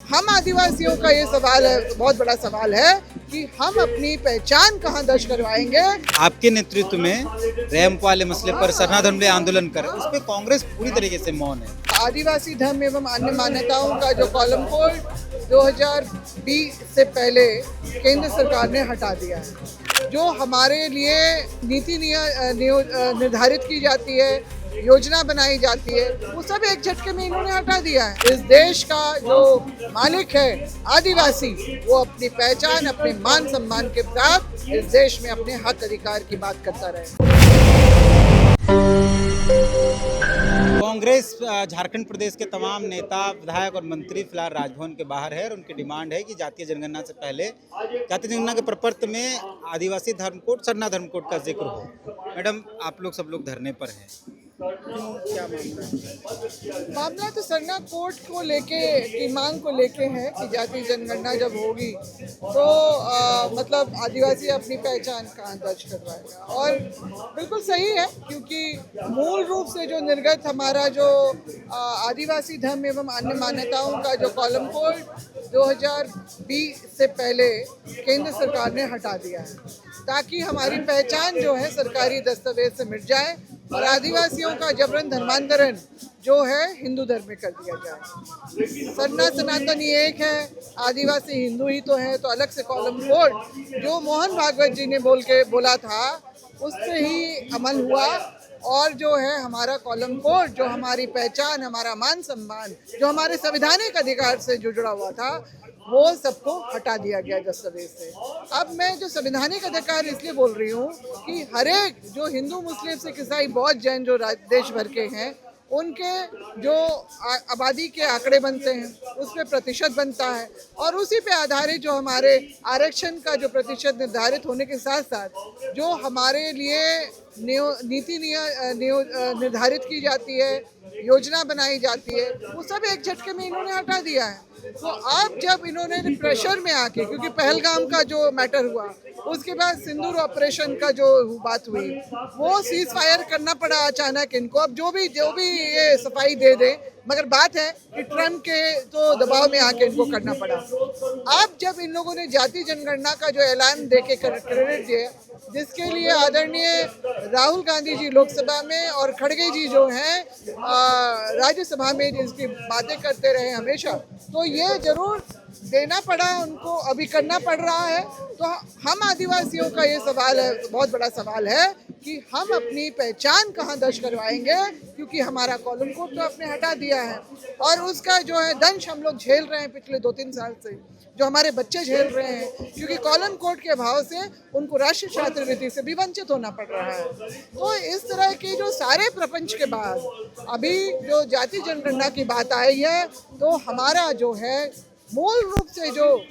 हम आदिवासियों का ये सवाल है, बहुत बड़ा सवाल है कि हम अपनी पहचान कहाँ दर्ज करवाएंगे। आपके नेतृत्व में रैंप वाले मसले पर सरना धर्म आंदोलन कर उस पर कांग्रेस पूरी तरीके से मौन है। आदिवासी धर्म एवं अन्य मान्यताओं का जो कॉलम कोड 2020 से पहले केंद्र सरकार ने हटा दिया है। जो हमारे लिए नीति निर्धारित की जाती है, योजना बनाई जाती है, वो सब एक झटके में इन्होंने हटा दिया है। इस देश का जो मालिक है आदिवासी, वो अपनी पहचान, अपने मान सम्मान के साथ इस देश में अपने हक अधिकार की बात करता रहे। कांग्रेस झारखंड प्रदेश के तमाम नेता, विधायक और मंत्री फिलहाल राजभवन के बाहर है और उनकी डिमांड है कि जातीय जनगणना से पहले जातीय जनगणना के प्रपत्र में आदिवासी धर्म कोड, सरना धर्म कोड का जिक्र हो। मैडम, आप लोग सब लोग धरने पर हैं, क्या मामला है? मामला तो सरना कोड को लेके की मांग को लेके है कि जातीय जनगणना जब होगी तो मतलब आदिवासी अपनी पहचान कहाँ दर्ज करवाएगा। और बिल्कुल सही है, क्योंकि मूल रूप से जो निर्गत हमारा जो आदिवासी धर्म एवं अन्य मान्यताओं का जो कॉलम कोड 2020 से पहले केंद्र सरकार ने हटा दिया है, ताकि हमारी पहचान जो है सरकारी दस्तावेज से मिट जाए और आदिवासियों का जबरन धर्मांतरण जो है हिंदू धर्म में कर दिया जाए। सरना सनातन ये एक है, आदिवासी हिंदू ही तो है, तो अलग से कॉलम कोड जो मोहन भागवत जी ने बोला था उस पे ही अमल हुआ। और जो है हमारा कॉलम कोड, जो हमारी पहचान, हमारा मान सम्मान, जो हमारे संवैधानिक अधिकार से जो जुड़ा हुआ था, वो सबको हटा दिया गया दस्तावेज से। अब मैं जो संवैधानिक अधिकार इसलिए बोल रही हूँ कि हर एक जो हिंदू, मुस्लिम, सिख, ईसाई, बौद्ध, जैन जो देश भर के हैं, उनके जो आबादी के आंकड़े बनते हैं उस पे प्रतिशत बनता है और उसी पे आधारित जो हमारे आरक्षण का जो प्रतिशत निर्धारित होने के साथ साथ जो हमारे लिए नीति निर्धारित की जाती है, योजना बनाई जाती है, वो सब एक झटके में इन्होंने हटा दिया है। तो अब जब इन्होंने प्रेशर में आके, क्योंकि पहलगाम का जो मैटर हुआ, उसके बाद सिंदूर ऑपरेशन का जो बात हुई, वो सीज फायर करना पड़ा अचानक इनको। अब जो भी ये सफाई दे दे, मगर बात है कि ट्रम्प के तो दबाव में आके इनको करना पड़ा। अब जब इन लोगों ने जातीय जनगणना का जो ऐलान देके क्रेडिट दिया, जिसके लिए आदरणीय राहुल गांधी जी लोकसभा में और खड़गे जी जो हैं राज्यसभा में जिसकी बातें करते रहे हमेशा, तो ये जरूर देना पड़ा उनको, अभी करना पड़ रहा है। तो हम आदिवासियों का ये सवाल है, बहुत बड़ा सवाल है कि हम अपनी पहचान कहाँ दर्ज करवाएंगे, क्योंकि हमारा कॉलम कोड तो आपने हटा दिया है और उसका जो है दंश हम लोग झेल रहे हैं पिछले 2-3 साल से, जो हमारे बच्चे झेल रहे हैं, क्योंकि कॉलम कोड के अभाव से उनको राष्ट्रीय छात्रवृत्ति से भी वंचित होना पड़ रहा है। तो इस तरह के जो सारे प्रपंच के बाद अभी जो जातीय जनगणना की बात आई है, तो हमारा जो है मूल रूप से जो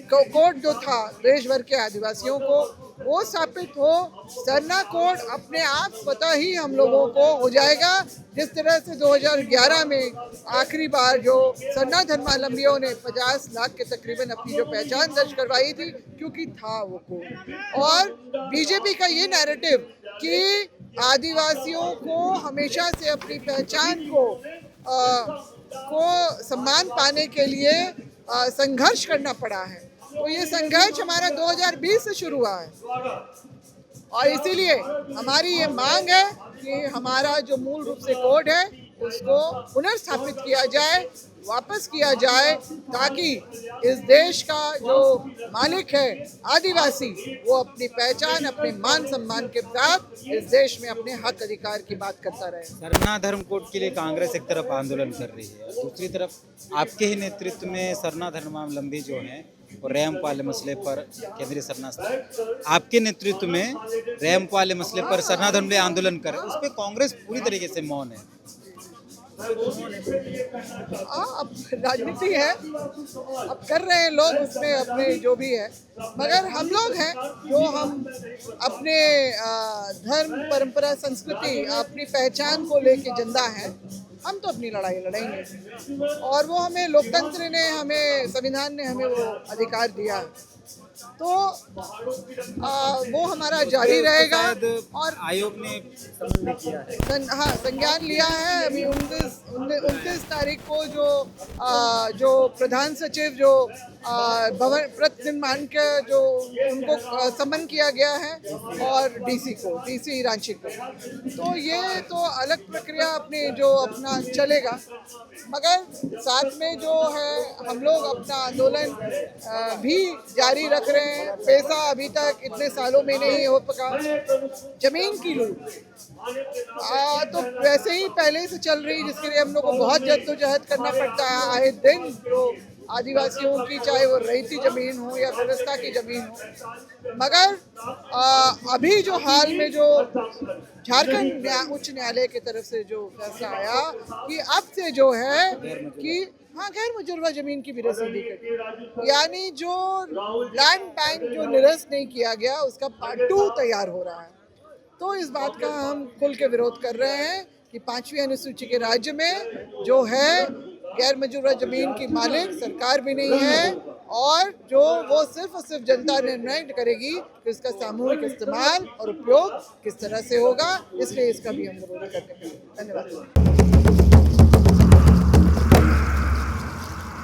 कोड जो था देश भर के आदिवासियों को, वो स्थापित हो। सरना कोड अपने आप स्वतः ही हम लोगों को हो जाएगा, जिस तरह से 2011 में आखिरी बार जो सरना धर्मावलंबियों ने 50 लाख के तकरीबन अपनी जो पहचान दर्ज करवाई थी, क्योंकि था वो कोड। और बीजेपी का ये नैरेटिव कि आदिवासियों को हमेशा से अपनी पहचान को सम्मान पाने के लिए संघर्ष करना पड़ा है, तो ये संघर्ष हमारा 2020 से शुरू हुआ है और इसीलिए हमारी ये मांग है कि हमारा जो मूल रूप से कोड है उसको पुनर्स्थापित किया जाए, वापस किया जाए, ताकि इस देश का जो मालिक है आदिवासी, वो अपनी पहचान, अपने मान सम्मान के साथ इस देश में अपने हक अधिकार की बात करता रहे। सरना धर्म कोड के लिए कांग्रेस एक तरफ आंदोलन कर रही है, दूसरी तरफ आपके ही नेतृत्व में सरना धर्मावलंबी जो हैं और रैंप वाले मसले पर केंद्रीय सरना, आपके नेतृत्व में रैंप वाले मसले पर सरना धर्म आंदोलन कर उस पर कांग्रेस पूरी तरीके से मौन है। अब राजनीति है, अब कर रहे हैं लोग उसमें अपने जो भी है, मगर हम लोग हैं जो हम अपने धर्म, परंपरा, संस्कृति, अपनी पहचान को लेके जिंदा हैं। हम तो अपनी लड़ाई लड़ेंगे और वो हमें लोकतंत्र ने, हमें संविधान ने हमें वो अधिकार दिया। तो वो हमारा जारी रहेगा। और आयोग ने समन भी किया है। हाँ, संज्ञान लिया है। अभी 29 तारीख को जो प्रधान सचिव जो भवन प्रत निर्माण के जो उनको समन किया गया है, और डीसी रांची को, तो ये तो अलग प्रक्रिया अपना चलेगा। मगर साथ में जो है हम लोग अपना आंदोलन भी जारी रख रहे हैं। पैसा अभी तक इतने सालों में नहीं हो पका। जमीन की लूट तो वैसे ही पहले से चल रही, जिसके लिए हम लोग को बहुत जद्दोजहद करना पड़ता है आए दिन। जो आदिवासियों की, चाहे वो रईती जमीन हो या व्यवस्था की जमीन हो। मगर अभी जो हाल में जो झारखंड उच्च न्यायालय की तरफ से जो फैसला आया कि अब से जो है कि हाँ, गैर मुजर्रा जमीन की भी रसीदी करें, यानी जो लैंड बैंक जो निरस्त नहीं किया गया उसका पार्ट 2 तैयार हो रहा है। तो इस बात का हम खुल के विरोध कर रहे हैं कि 5वीं अनुसूची के राज्य में जो है गैर मुजर्रा जमीन की मालिक सरकार भी नहीं है, और जो वो सिर्फ और सिर्फ जनता निर्णय करेगी कि इसका सामूहिक इस्तेमाल और उपयोग किस तरह से होगा। इसलिए इसका भी हम विरोध करते हैं। धन्यवाद।